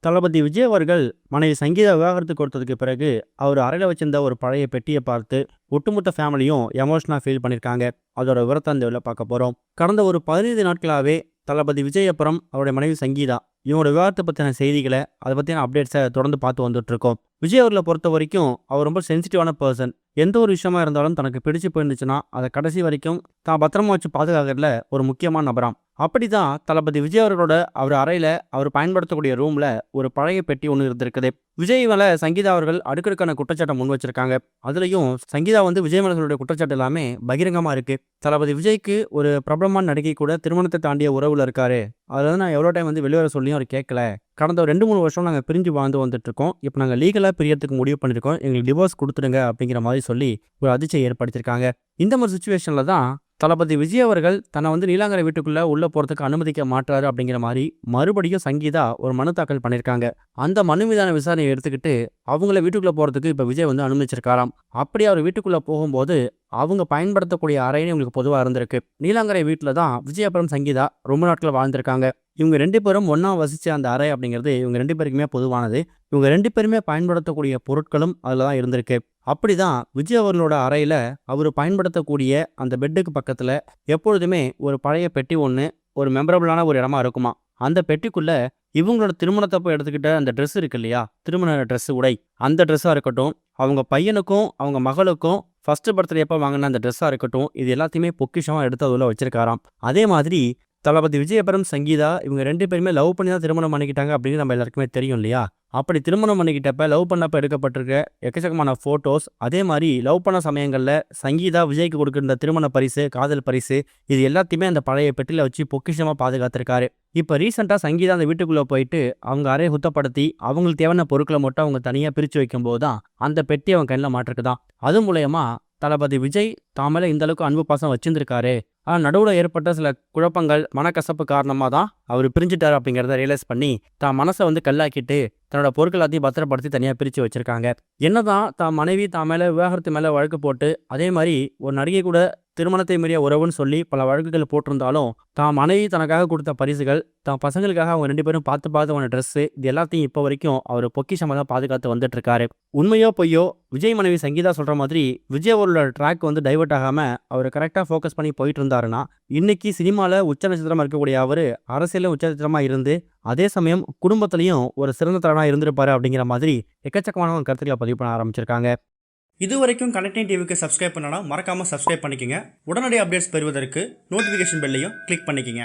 தளபதி விஜய் அவர்கள் மனைவி சங்கீதா விவாகரத்து கொடுத்ததுக்கு பிறகு அவர் அறையில் வச்சிருந்த ஒரு பழைய பெட்டியை பார்த்து ஒட்டுமொத்த ஃபேமிலியும் எமோஷனாக ஃபீல் பண்ணியிருக்காங்க. அதோட விவரத்தை இந்த இதில் பார்க்க போகிறோம். கடந்த ஒரு 15 நாட்களாகவே தளபதி விஜய் அப்புறம் அவருடைய மனைவி சங்கீதா இவங்களோட விவாகரத்தை பற்றின செய்திகளை அதை பற்றின அப்டேட்ஸை தொடர்ந்து பார்த்து வந்துட்டுருக்கோம். விஜய் அவர்களை பொறுத்த வரைக்கும் அவர் ரொம்ப சென்சிட்டிவான பர்சன். எந்த ஒரு விஷயமா இருந்தாலும் தனக்கு பிடிச்சு போயிருந்துச்சுன்னா அதை கடைசி வரைக்கும் தான் பத்திரமா வச்சு பாதுகாக்கிறதுல ஒரு முக்கியமான நபராம். அப்படி தான் தளபதி விஜய் அவர்களோட அவர் அறையில் அவர் பயன்படுத்தக்கூடிய ரூமில் ஒரு பழைய பெட்டி ஒன்று இருந்திருக்குது. விஜய் மேலே சங்கீதா அவர்கள் அடுக்கடுக்கான குற்றச்சாட்டை முன் வச்சிருக்காங்க. அதுலேயும் சங்கீதா விஜய் மேலே குற்றச்சாட்டு எல்லாமே பகிரங்கமாக இருக்குது. தளபதி விஜய்க்கு ஒரு பிரபலமான நடிகை கூட திருமணத்தை தாண்டிய உறவில் இருக்காரு. அதில் நான் எவ்வளோ டைம் வெளிவர சொல்லியும் அவர் கேட்கல. கடந்த 2-3 வருஷம் நாங்கள் பிரிஞ்சு வாழ்ந்து வந்துட்டுருக்கோம். இப்போ நாங்கள் லீகலாக பிரியறதுக்கு முடிவு பண்ணியிருக்கோம். எங்களுக்கு டிவோர்ஸ் கொடுத்துடுங்க அப்படிங்கிற மாதிரி சொல்லி ஒரு அதிர்ச்சியை ஏற்படுத்தியிருக்காங்க. இந்த மாதிரி சுச்சுவேஷனில் தான் தளபதி விஜய் அவர்கள் தன்னை நீலாங்கரை வீட்டுக்குள்ளே உள்ளே போகிறதுக்கு அனுமதிக்க மாட்டாரு அப்படிங்கிற மாதிரி மறுபடியும் சங்கீதா ஒரு மனு தாக்கல் பண்ணியிருக்காங்க. அந்த மனு மீதான விசாரணையை எடுத்துக்கிட்டு அவங்கள வீட்டுக்குள்ளே போகிறதுக்கு இப்போ விஜய் அனுமதிச்சிருக்காராம். அப்படி அவர் வீட்டுக்குள்ளே போகும்போது அவங்க பயன்படுத்தக்கூடிய அறைன்னு இவங்களுக்கு பொதுவாக இருந்திருக்கு. நீலாங்கரை வீட்டில் தான் விஜய் அப்புறம் சங்கீதா ரொம்ப நாட்கள் வாழ்ந்திருக்காங்க. இவங்க 2 பேரும் ஒன்றா வசித்த அந்த அறை அப்படிங்கிறது இவங்க 2 பேருக்குமே பொதுவானது. இவங்க 2 பேருமே பயன்படுத்தக்கூடிய பொருட்களும் அதில் தான் இருந்திருக்கு. அப்படி தான் விஜய் அவர்களோட அறையில் அவர் பயன்படுத்தக்கூடிய அந்த பெட்டுக்கு பக்கத்தில் எப்பொழுதுமே ஒரு பழைய பெட்டி ஒன்று ஒரு மெமரபிளான ஒரு இடமா இருக்குமா. அந்த பெட்டிக்குள்ளே இவங்களோட திருமணத்தப்போ எடுத்துக்கிட்ட அந்த ட்ரெஸ் இருக்கு இல்லையா, திருமண ட்ரெஸ்ஸு உடை, அந்த ட்ரெஸ்ஸாக இருக்கட்டும், அவங்க பையனுக்கும் அவங்க மகளுக்கும் ஃபஸ்ட்டு பர்த்டே எப்போ வாங்கின அந்த ட்ரெஸ்ஸாக இருக்கட்டும், இது எல்லாத்தையுமே பொக்கிஷமாக எடுத்து அதில் வச்சிருக்காராம். அதே மாதிரி தளபதி விஜய் அப்புறம் சங்கீதா இவங்க 2 பேருமே லவ் பண்ணி தான் திருமணம் பண்ணிக்கிட்டாங்க அப்படின்னு நம்ம எல்லாருக்குமே தெரியும் இல்லையா. அப்படி திருமணம் பண்ணிக்கிட்டப்ப லவ் பண்ணப்போ எடுக்கப்பட்டிருக்க எக்கச்சக்கமான ஃபோட்டோஸ், அதே மாதிரி லவ் பண்ண சமயங்களில் சங்கீதா விஜய்க்கு கொடுக்குற திருமண பரிசு, காதல் பரிசு, இது எல்லாத்தையுமே அந்த பழைய பெட்டியில் வச்சு பொக்கிஷமாக பாதுகாத்திருக்காரு. இப்போ ரீசெண்டாக சங்கீதா அந்த வீட்டுக்குள்ளே போயிட்டு அவங்க அறையை சுத்தப்படுத்தி அவங்களுக்கு தேவையான பொருட்களை மட்டும் அவங்க தனியாக பிரித்து வைக்கும்போது தான் அந்த பெட்டி அவங்க கண்ணில் மாட்டிருக்குதான். அது மூலயமா தளபதி விஜய் தாமேல இந்த அளவுக்கு அன்பு பாசம் வச்சிருந்திருக்காரு. ஆனால் நடுவில் ஏற்பட்ட சில குழப்பங்கள், மனக்கசப்பு காரணமாக தான் அவர் பிரிஞ்சுட்டார் அப்படிங்கிறத ரியலைஸ் பண்ணி தான் மனசை கல்லாக்கிட்டு தன்னோட பொருட்கள் எல்லாத்தையும் பத்திரப்படுத்தி தனியாக பிரித்து வச்சிருக்காங்க. என்னதான் தான் மனைவி தான் மேலே விவாகரத்து மேலே வழக்கு போட்டு அதே மாதிரி ஒரு நடிகை கூட திருமணத்தை மீறிய உறவுன்னு சொல்லி பல வழக்குகள் போட்டிருந்தாலும் தான் மனைவி தனக்காக கொடுத்த பரிசுகள், தான் பசங்களுக்காக அவங்க 2 பேரும் பார்த்து அவன ட்ரெஸ்ஸு, இது எல்லாத்தையும் இப்போ வரைக்கும் அவர் பொக்கிஷமாக தான் பாதுகாத்து வந்துட்டு இருக்காரு. உண்மையோ பொய்யோ விஜய் மனைவி சங்கீதா சொல்கிற மாதிரி விஜய் அவரோட ட்ராக் டைவர்ட் ஆகாமல் அவர் கரெக்டாக ஃபோக்கஸ் பண்ணி போயிட்டு இருந்தாருன்னா இன்னைக்கு சினிமாவில் உச்ச நட்சத்திரமாக இருக்கக்கூடிய அவர் அரசியலில் உச்ச நட்சத்திரமாக இருந்து அதே சமயம் குடும்பத்திலையும் ஒரு சிறந்த தரனாக இருந்திருப்பாரு அப்படிங்கிற மாதிரி எக்கச்சக்கமான கருத்துக்களை பதிவு பண்ண ஆரம்பிச்சிருக்காங்க. இது வரைக்கும் கனெக்டிங் டிவிக்கு சப்ஸ்கிரைப் பண்ணனா மறக்காமல் சப்ஸ்கிரைப் பண்ணிக்கங்க. உடனடி அப்டேட்ஸ் பெறுவதற்கு நோட்டிஃபிகேஷன் பெல்லையும் கிளிக் பண்ணிக்கங்க.